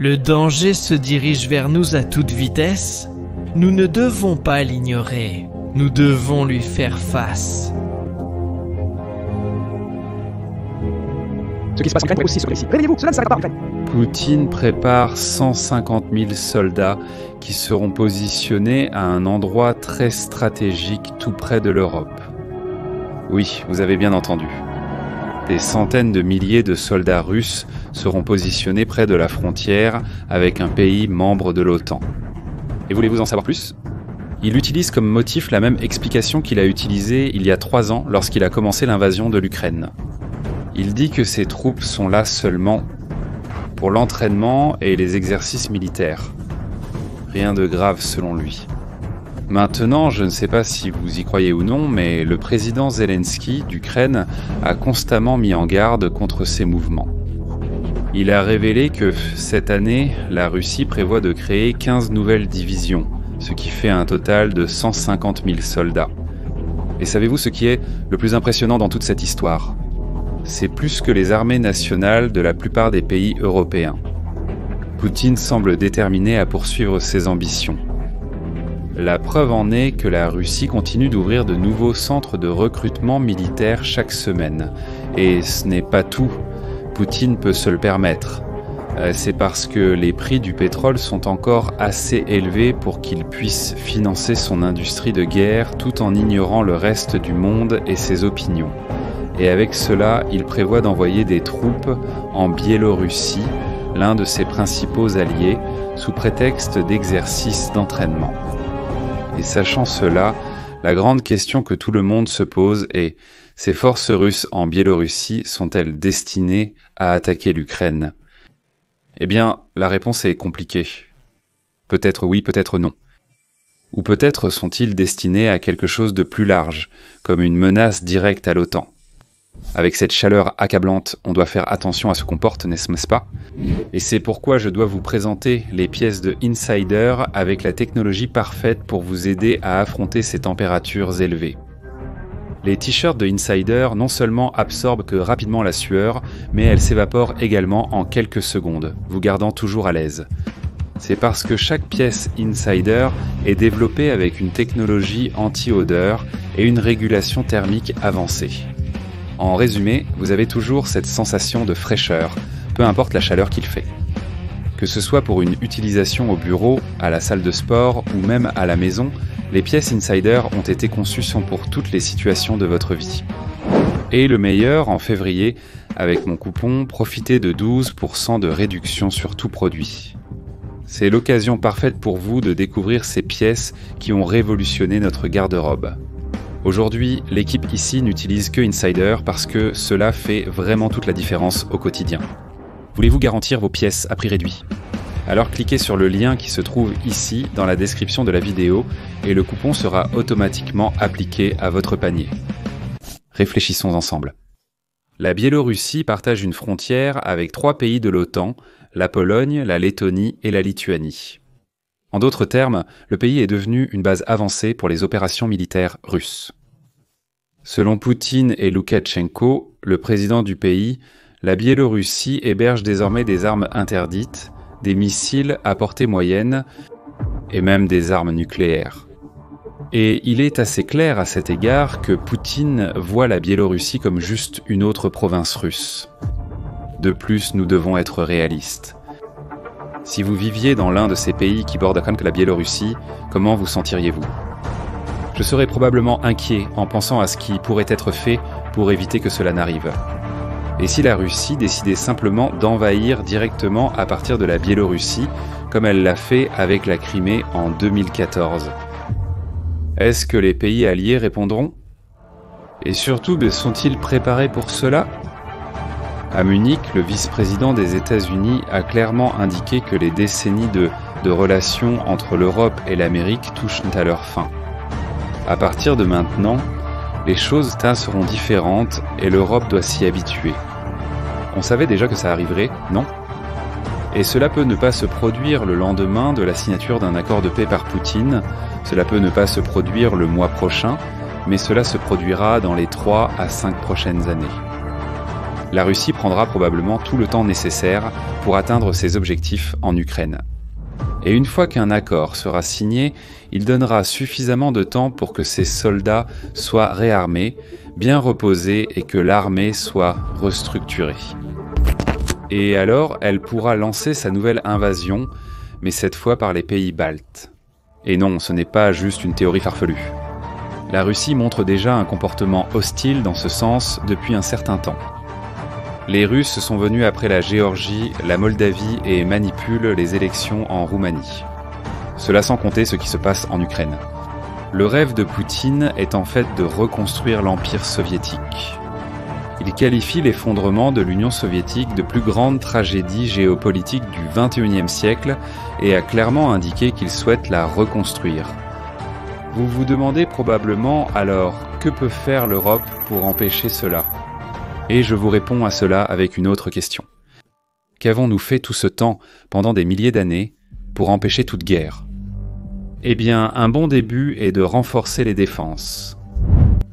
Le danger se dirige vers nous à toute vitesse. Nous ne devons pas l'ignorer. Nous devons lui faire face. Ce qui se passe en Ukraine pourrait aussi se passer ici. Réveillez-vous, cela ne s'arrête pas en Ukraine. Poutine prépare 150 000 soldats qui seront positionnés à un endroit très stratégique tout près de l'Europe. Oui, vous avez bien entendu. Des centaines de milliers de soldats russes seront positionnés près de la frontière avec un pays membre de l'OTAN. Et voulez-vous en savoir plus ? Il utilise comme motif la même explication qu'il a utilisée il y a 3 ans lorsqu'il a commencé l'invasion de l'Ukraine. Il dit que ses troupes sont là seulement pour l'entraînement et les exercices militaires. Rien de grave selon lui. Maintenant, je ne sais pas si vous y croyez ou non, mais le président Zelensky d'Ukraine a constamment mis en garde contre ces mouvements. Il a révélé que cette année, la Russie prévoit de créer 15 nouvelles divisions, ce qui fait un total de 150 000 soldats. Et savez-vous ce qui est le plus impressionnant dans toute cette histoire ? C'est plus que les armées nationales de la plupart des pays européens. Poutine semble déterminé à poursuivre ses ambitions. La preuve en est que la Russie continue d'ouvrir de nouveaux centres de recrutement militaire chaque semaine. Et ce n'est pas tout. Poutine peut se le permettre. C'est parce que les prix du pétrole sont encore assez élevés pour qu'il puisse financer son industrie de guerre tout en ignorant le reste du monde et ses opinions. Et avec cela, il prévoit d'envoyer des troupes en Biélorussie, l'un de ses principaux alliés, sous prétexte d'exercices d'entraînement. Et sachant cela, la grande question que tout le monde se pose est: ces forces russes en Biélorussie sont-elles destinées à attaquer l'Ukraine ? Eh bien, la réponse est compliquée. Peut-être oui, peut-être non. Ou peut-être sont-ils destinés à quelque chose de plus large, comme une menace directe à l'OTAN. Avec cette chaleur accablante, on doit faire attention à ce qu'on porte, n'est-ce pas ? Et c'est pourquoi je dois vous présenter les pièces de Insider avec la technologie parfaite pour vous aider à affronter ces températures élevées. Les t-shirts de Insider non seulement absorbent que rapidement la sueur, mais elles s'évaporent également en quelques secondes, vous gardant toujours à l'aise. C'est parce que chaque pièce Insider est développée avec une technologie anti-odeur et une régulation thermique avancée. En résumé, vous avez toujours cette sensation de fraîcheur, peu importe la chaleur qu'il fait. Que ce soit pour une utilisation au bureau, à la salle de sport ou même à la maison, les pièces Insider ont été conçues pour toutes les situations de votre vie. Et le meilleur, en février, avec mon coupon, profitez de 12% de réduction sur tout produit. C'est l'occasion parfaite pour vous de découvrir ces pièces qui ont révolutionné notre garde-robe. Aujourd'hui, l'équipe ici n'utilise que Insider parce que cela fait vraiment toute la différence au quotidien. Voulez-vous garantir vos pièces à prix réduit ? Alors cliquez sur le lien qui se trouve ici dans la description de la vidéo et le coupon sera automatiquement appliqué à votre panier. Réfléchissons ensemble. La Biélorussie partage une frontière avec 3 pays de l'OTAN, la Pologne, la Lettonie et la Lituanie. En d'autres termes, le pays est devenu une base avancée pour les opérations militaires russes. Selon Poutine et Loukachenko, le président du pays, la Biélorussie héberge désormais des armes interdites, des missiles à portée moyenne et même des armes nucléaires. Et il est assez clair à cet égard que Poutine voit la Biélorussie comme juste une autre province russe. De plus, nous devons être réalistes. Si vous viviez dans l'un de ces pays qui bordent la Biélorussie, comment vous sentiriez-vous ? Je serais probablement inquiet en pensant à ce qui pourrait être fait pour éviter que cela n'arrive. Et si la Russie décidait simplement d'envahir directement à partir de la Biélorussie, comme elle l'a fait avec la Crimée en 2014 ? Est-ce que les pays alliés répondront ? Et surtout, sont-ils préparés pour cela ? À Munich, le vice-président des États-Unis a clairement indiqué que les décennies de relations entre l'Europe et l'Amérique touchent à leur fin. À partir de maintenant, les choses seront différentes et l'Europe doit s'y habituer. On savait déjà que ça arriverait, non ? Et cela peut ne pas se produire le lendemain de la signature d'un accord de paix par Poutine, cela peut ne pas se produire le mois prochain, mais cela se produira dans les 3 à 5 prochaines années. La Russie prendra probablement tout le temps nécessaire pour atteindre ses objectifs en Ukraine. Et une fois qu'un accord sera signé, il donnera suffisamment de temps pour que ses soldats soient réarmés, bien reposés et que l'armée soit restructurée. Et alors, elle pourra lancer sa nouvelle invasion, mais cette fois par les pays baltes. Et non, ce n'est pas juste une théorie farfelue. La Russie montre déjà un comportement hostile dans ce sens depuis un certain temps. Les Russes sont venus après la Géorgie, la Moldavie et manipulent les élections en Roumanie. Cela sans compter ce qui se passe en Ukraine. Le rêve de Poutine est en fait de reconstruire l'Empire soviétique. Il qualifie l'effondrement de l'Union soviétique de plus grande tragédie géopolitique du XXIe siècle et a clairement indiqué qu'il souhaite la reconstruire. Vous vous demandez probablement alors que peut faire l'Europe pour empêcher cela ? Et je vous réponds à cela avec une autre question. Qu'avons-nous fait tout ce temps, pendant des milliers d'années, pour empêcher toute guerre ? Eh bien, un bon début est de renforcer les défenses.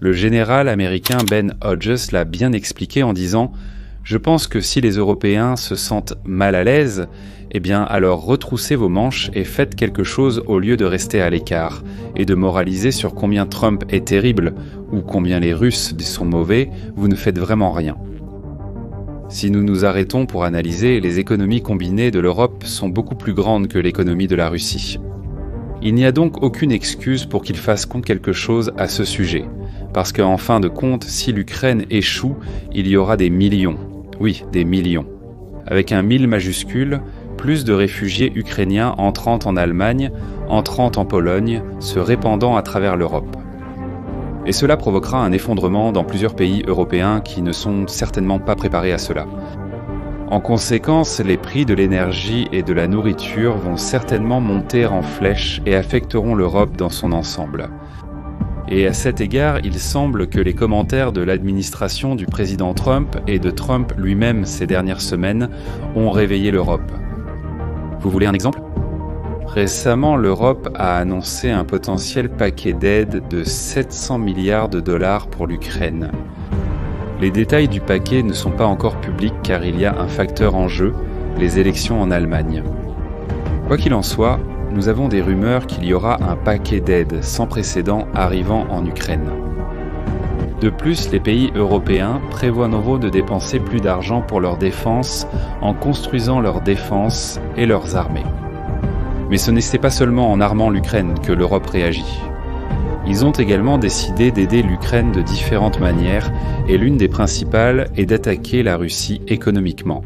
Le général américain Ben Hodges l'a bien expliqué en disant « Je pense que si les Européens se sentent mal à l'aise, eh bien alors retroussez vos manches et faites quelque chose au lieu de rester à l'écart et de moraliser sur combien Trump est terrible ou combien les Russes sont mauvais, vous ne faites vraiment rien. » Si nous nous arrêtons pour analyser, les économies combinées de l'Europe sont beaucoup plus grandes que l'économie de la Russie. Il n'y a donc aucune excuse pour qu'ils fassent quelque chose à ce sujet, parce qu'en fin de compte, si l'Ukraine échoue, il y aura des millions, oui, des millions, avec un 1000 majuscule, plus de réfugiés ukrainiens entrant en Allemagne, entrant en Pologne, se répandant à travers l'Europe. Et cela provoquera un effondrement dans plusieurs pays européens qui ne sont certainement pas préparés à cela. En conséquence, les prix de l'énergie et de la nourriture vont certainement monter en flèche et affecteront l'Europe dans son ensemble. Et à cet égard, il semble que les commentaires de l'administration du président Trump et de Trump lui-même ces dernières semaines ont réveillé l'Europe. Vous voulez un exemple ? Récemment, l'Europe a annoncé un potentiel paquet d'aide de 700 milliards de dollars pour l'Ukraine. Les détails du paquet ne sont pas encore publics car il y a un facteur en jeu, les élections en Allemagne. Quoi qu'il en soit, nous avons des rumeurs qu'il y aura un paquet d'aide sans précédent arrivant en Ukraine. De plus, les pays européens prévoient à nouveau de dépenser plus d'argent pour leur défense en construisant leur défense et leurs armées. Mais ce n'est pas seulement en armant l'Ukraine que l'Europe réagit. Ils ont également décidé d'aider l'Ukraine de différentes manières et l'une des principales est d'attaquer la Russie économiquement.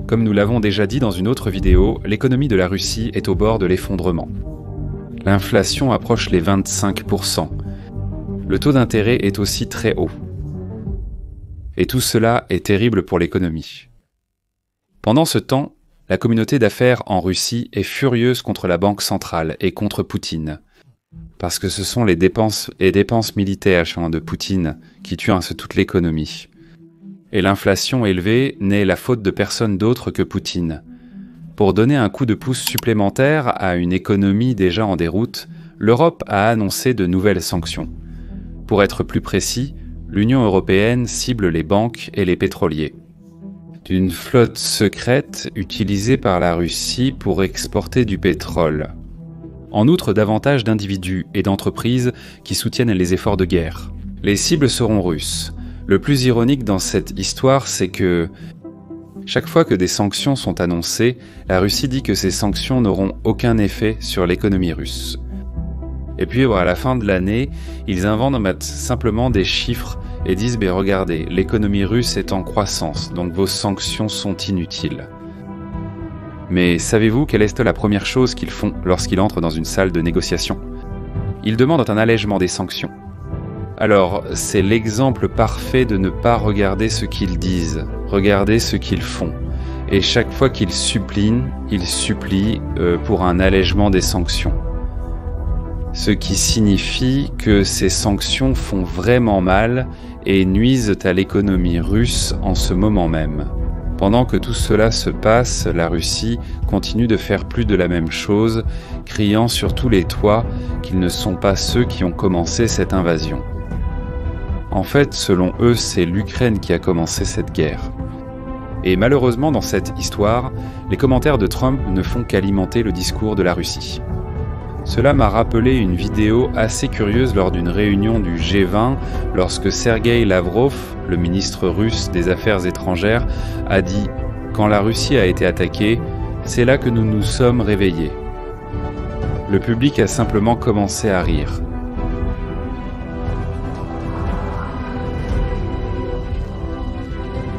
Comme nous l'avons déjà dit dans une autre vidéo, l'économie de la Russie est au bord de l'effondrement. L'inflation approche les 25%. Le taux d'intérêt est aussi très haut. Et tout cela est terrible pour l'économie. Pendant ce temps, la communauté d'affaires en Russie est furieuse contre la Banque centrale et contre Poutine. Parce que ce sont les dépenses militaires de Poutine qui tuent toute l'économie. Et l'inflation élevée n'est la faute de personne d'autre que Poutine. Pour donner un coup de pouce supplémentaire à une économie déjà en déroute, l'Europe a annoncé de nouvelles sanctions. Pour être plus précis, l'Union européenne cible les banques et les pétroliers. D'une flotte secrète utilisée par la Russie pour exporter du pétrole. En outre, davantage d'individus et d'entreprises qui soutiennent les efforts de guerre. Les cibles seront russes. Le plus ironique dans cette histoire, c'est que chaque fois que des sanctions sont annoncées, la Russie dit que ces sanctions n'auront aucun effet sur l'économie russe. Et puis à la fin de l'année, ils inventent simplement des chiffres et disent « regardez, l'économie russe est en croissance, donc vos sanctions sont inutiles ». Mais savez-vous quelle est la première chose qu'ils font lorsqu'ils entrent dans une salle de négociation ? Ils demandent un allègement des sanctions. Alors, c'est l'exemple parfait de ne pas regarder ce qu'ils disent, regarder ce qu'ils font. Et chaque fois qu'ils supplient pour un allègement des sanctions. Ce qui signifie que ces sanctions font vraiment mal et nuisent à l'économie russe en ce moment même. Pendant que tout cela se passe, la Russie continue de faire plus de la même chose, criant sur tous les toits qu'ils ne sont pas ceux qui ont commencé cette invasion. En fait, selon eux, c'est l'Ukraine qui a commencé cette guerre. Et malheureusement, dans cette histoire, les commentaires de Trump ne font qu'alimenter le discours de la Russie. Cela m'a rappelé une vidéo assez curieuse lors d'une réunion du G20, lorsque Sergueï Lavrov, le ministre russe des Affaires étrangères, a dit « Quand la Russie a été attaquée, c'est là que nous nous sommes réveillés ». Le public a simplement commencé à rire.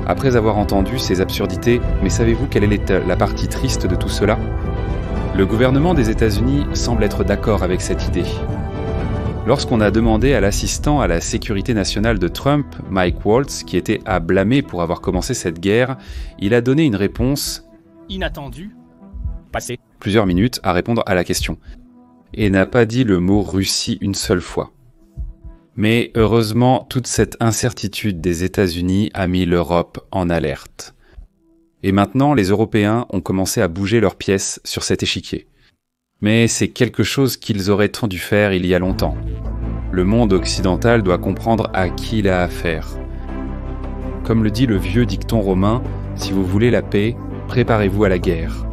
Après avoir entendu ces absurdités, mais savez-vous quelle est la partie triste de tout cela ? Le gouvernement des États-Unis semble être d'accord avec cette idée. Lorsqu'on a demandé à l'assistant à la sécurité nationale de Trump, Mike Waltz, qui était à blâmer pour avoir commencé cette guerre, il a donné une réponse Inattendu. Passé. plusieurs minutes à répondre à la question, et n'a pas dit le mot Russie une seule fois. Mais heureusement, toute cette incertitude des États-Unis a mis l'Europe en alerte. Et maintenant, les Européens ont commencé à bouger leurs pièces sur cet échiquier. Mais c'est quelque chose qu'ils auraient tant dû faire il y a longtemps. Le monde occidental doit comprendre à qui il a affaire. Comme le dit le vieux dicton romain, si vous voulez la paix, préparez-vous à la guerre.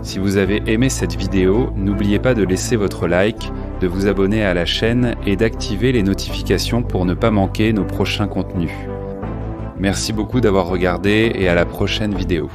Si vous avez aimé cette vidéo, n'oubliez pas de laisser votre like, de vous abonner à la chaîne et d'activer les notifications pour ne pas manquer nos prochains contenus. Merci beaucoup d'avoir regardé et à la prochaine vidéo.